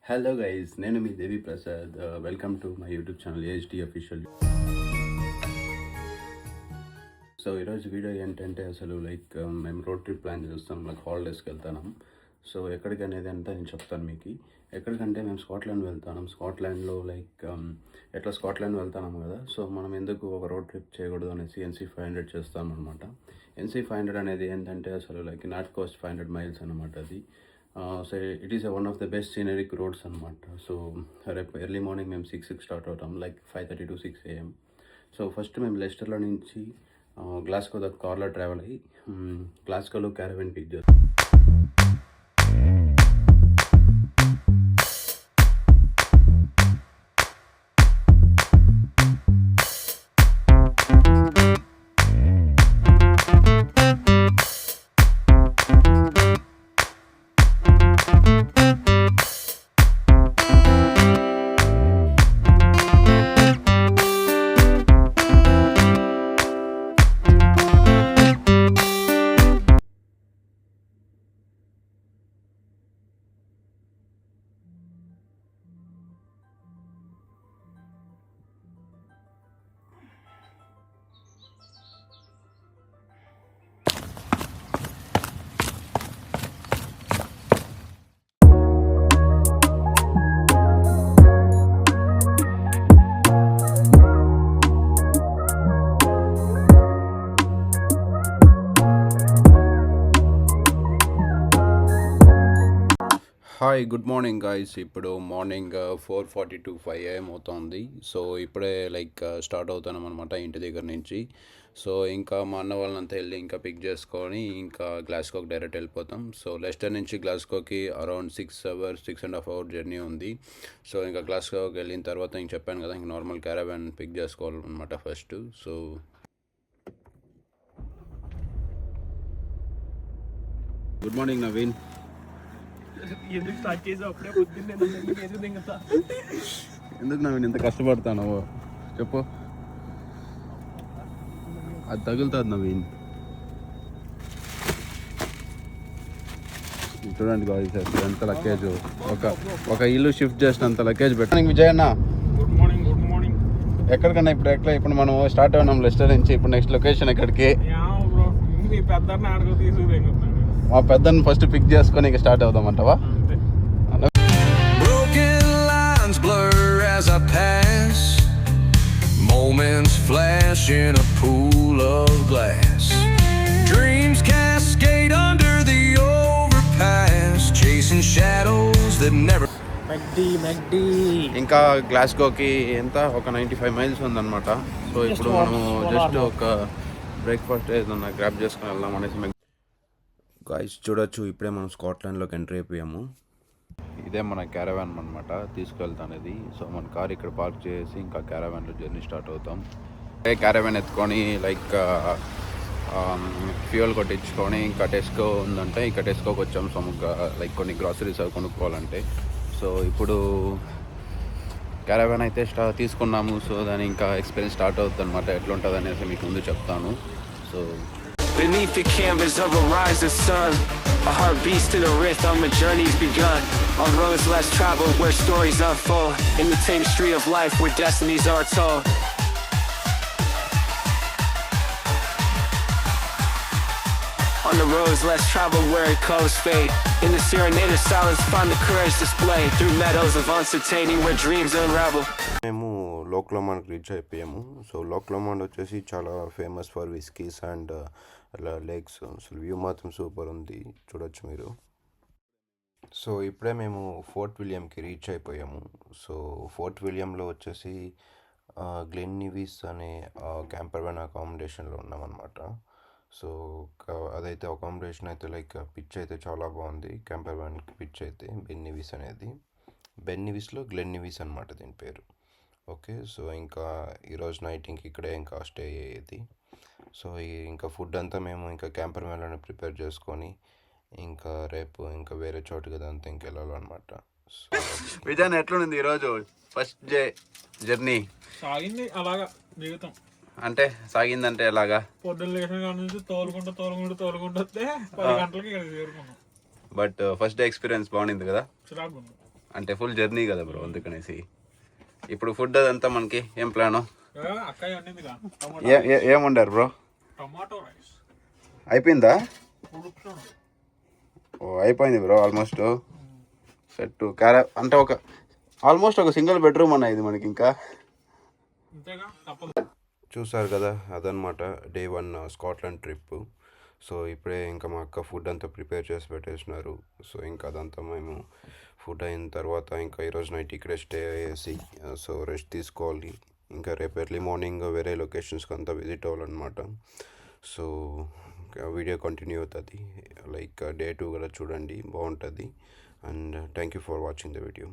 Hello guys, నేను మీ Devi Prasad. Welcome to my YouTube channel AHD official. So ఈరోజు video ఏంటంటే అసలు మేము రోడ్ ట్రిప్ ప్లాన్ చేస్తాం, హాలిడేస్కి వెళ్తాం. సో ఎక్కడికి అనేది అంటే నేను చెప్తాను మీకు. ఎక్కడికంటే మేము స్కాట్లాండ్ వెళ్తాం. స్కాట్లాండ్లో ఎట్లా స్కాట్లాండ్ వెళ్తాం కదా, సో మనం ఎందుకు ఒక రోడ్ ట్రిప్ చేయకూడదు అనేసి NC500 చేస్తాం అనమాట. NC500 అనేది ఏంటంటే అసలు నార్త్ కోస్ట్ 500 మైల్స్ అనమాట అది. So it is one of the best scenic roads అనమాట. సో రేపు ఎర్లీ మార్నింగ్ మేము 6 స్టార్ట్ అవుతాం, 5:30 to 6 AM. సో ఫస్ట్ మేము లెస్టర్లో నుంచి గ్లాస్గో దాకా కార్లో ట్రావెల్ అయ్యి గ్లాస్గోలో క్యారవెన్ పిక్ చేస్తాం. Hi, good morning guys. ఇప్పుడు మార్నింగ్ 4:40 to 5 AM అవుతుంది. సో ఇప్పుడే స్టార్ట్ అవుతున్నాం అనమాట ఇంటి దగ్గర నుంచి. సో ఇంకా మా అన్న వాళ్ళంతా వెళ్ళి ఇంకా పిక్ చేసుకొని ఇంకా గ్లాస్గోకి డైరెక్ట్ వెళ్ళిపోతాం. సో లెస్టర్ నుంచి గ్లాస్గోకి అరౌండ్ 6.5 hours జర్నీ ఉంది. సో ఇంకా గ్లాస్గోకి వెళ్ళిన తర్వాత ఇంక చెప్పాను కదా, ఇంక నార్మల్ క్యారవాన్ పిక్ చేసుకోవాలన్నమాట first. So good morning Naveen. ఎందుకు స్టార్ట్ చేసావు అప్పుడే పొద్దున్నే ఎందుకు నవీన్ ఇంత కష్టపడతాను చెప్పు. అది తగులుతుంది నవీన్. చూడండి గాయ్స్, ఎంత లగేజ్, ఒక ఇల్లు షిఫ్ట్ చేసినంత లగేజ్ పెట్టాను. విజయ్ అన్న, గుడ్ మార్నింగ్. Good morning. ఎక్కడికన్నా ఇప్పుడు మనం స్టార్ట్ అయినాం లెస్టర్ నుంచి. ఇప్పుడు నెక్స్ట్ లొకేషన్ ఎక్కడికి? మీ పెద్దన్న ఆడకు తీసుకు మా పెద్దను ఫస్ట్ పిక్ చేసుకొని ఇక start అవుదామంటావా? As I pass, moments flash in a pool of glass. Dreams cascade under the overpass, chasing shadows that never. మెగ్డీ ఇంకా గ్లాస్గోకి ఎంత ఒక 95 miles ఉందన్నమాట. సో ఇప్పుడు మనము జస్ట్ ఒక బ్రేక్ఫాస్ట్ ఏదన్నా గ్రాబ్ చేసుకుని వెళ్దాం అనేసి. గాయ్స్ చూడొచ్చు, ఇప్పుడే మనం స్కాట్లాండ్లోకి ఎంటర్ అయిపోయాము. ఇదే మన క్యారవాన్ అనమాట తీసుకెళ్తానేది. సో మన కార్ ఇక్కడ పార్క్ చేసి ఇంకా క్యారవాన్లో జర్నీ స్టార్ట్ అవుతాం. క్యారవాన్ ఎత్తుకొని ఫ్యూయల్ కొట్టించుకొని ఇంకా టెస్కో ఉందంటే ఇంకా టెస్కోకి వచ్చాం. సో కొన్ని గ్రాసరీస్ అవి కొనుక్కోవాలంటే. సో ఇప్పుడు క్యారవాన్ అయితే తీసుకున్నాము. సో దాని ఇంకా ఎక్స్పీరియన్స్ స్టార్ట్ అవుతుంది అనమాట. ఎట్లా ఉంటుంది అనేసి మీకు ముందు చెప్తాను. So beneath the canvas of a rising sun, a heart beats to the rhythm, a journey's begun. On roads less traveled where stories unfold, in the tapestry of life where destinies are told. On the roads less traveled where echoes fade, in the serenade of silence find the courage displayed, through meadows of uncertainty where dreams unravel. మేము Lok లొమాండ్కి reach అయిపోయాము. So Lok లొమాండ్ వచ్చేసి చాలా famous for whiskies and అలా lakes. అసలు view మాత్రం super ఉంది, చూడొచ్చు మీరు. సో ఇప్పుడే మేము ఫోర్ట్ విలియంకి రీచ్ అయిపోయాము. సో ఫోర్ట్ విలియంలో వచ్చేసి గ్లెన్నివిస్ అనే క్యాంపర్ వ్యాన్ అకామిడేషన్లో ఉన్నామన్నమాట. సో అదైతే అకామిడేషన్ అయితే పిచ్ అయితే చాలా బాగుంది. క్యాంపర్ వ్యాన్కి పిచ్ అయితే బెన్నివిస్ అనేది, బెన్నివిస్లో గ్లెన్నివిస్ అనమాట దీని పేరు. ఓకే, సో ఇంకా ఈరోజు నైట్ ఇంక ఇక్కడే ఇంకా స్టే అయ్యేది. సో ఇంకా ఫుడ్ అంతా మేము ఇంకా క్యాంపర్ వ్యాన్లోనే ప్రిపేర్ చేసుకొని ఇంకా రేపు ఇంకా వేరే చోటుకి అదంతా ఇంక వెళ్ళాలన్నమాట. విజయ్ ఎట్లుంది ఈరోజు ఫస్ట్ డే జర్నీ? సాగింది అలాగా జీవితం. అంటే సాగిందంటే ఎలాగా? పొద్దున్న లేచిన కాడ నుంచి తోలుకుంటూ వస్తే 10 గంటలకి ఇక్కడ చేరుకున్నాం. బట్ ఫస్ట్ డే ఎక్స్పీరియన్స్ బాగుంది కదా? చిరాకు ఉంది. అంటే ఫుల్ జర్నీ కదా బ్రో, అందుకనేసి. ఇప్పుడు ఫుడ్ అదంతా మనకి ఏం ప్లాను? ఏం వండారు బ్రో? టమాటో రైస్ అయిపోయిందా? ఓ అయిపోయింది బ్రో ఆల్మోస్ట్. సెట్ అంటే ఒక ఆల్మోస్ట్ ఒక సింగిల్ బెడ్రూమ్ అన్న ఇది మనకి. ఇంకా చూసారు కదా, అదనమాట డే 1 స్కాట్లాండ్ ట్రిప్. సో ఇప్పుడే ఇంకా మా అక్క ఫుడ్ అంతా ప్రిపేర్ చేసి పెట్టేసినారు. సో ఇంకా అదంతా మేము ఫుడ్ అయిన తర్వాత ఇంకా ఈరోజు నైట్ ఇక్కడే స్టే అయ్యేసి సో రెస్ట్ తీసుకోవాలి. ఇంకా రేపు ఎర్లీ మార్నింగ్ వేరే లొకేషన్స్కి అంతా విజిట్ అవ్వాలన్నమాట. సో వీడియో కంటిన్యూ అవుతుంది, లైక్ డే 2 కూడా చూడండి, బాగుంటుంది. And thank you for watching the video.